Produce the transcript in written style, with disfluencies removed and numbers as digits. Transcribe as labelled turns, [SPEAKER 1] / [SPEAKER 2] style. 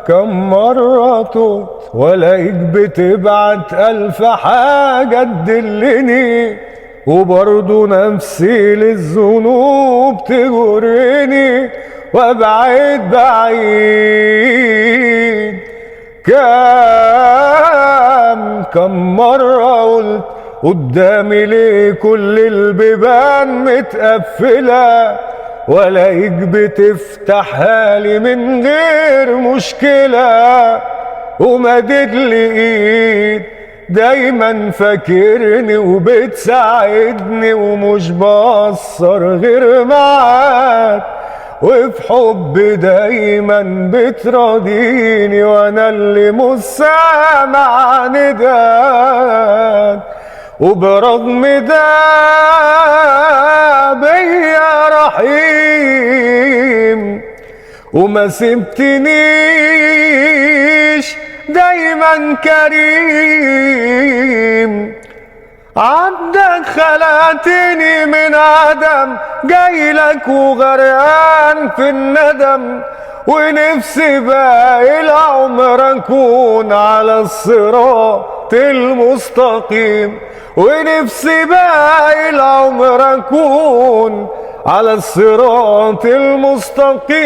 [SPEAKER 1] كم مرة تبت ولاقيك بتبعت ألف حاجة تدلني، وبرضه نفسي للذنوب تجرني وابعد بعيد. كم مرة قلت قدامي ليه كل البيبان متقفلة، ولاقيك بتفتحها لي من غير مشكلة ومدد لي ايد، دايما فاكرني وبتساعدني ومش بقصر غير معاك، وفي حب دايما بتراضيني وانا اللي مش سامع نداك. وبرغم ده بيا رحيم وما سبتنيش، دايما كريم. عبدك خلقتني من عدم، جايلك وغرقان في الندم، ونفسي باقي العمر اكون على الصراط المستقيم، ونفسي باقي العمر اكون على الصراط المستقيم.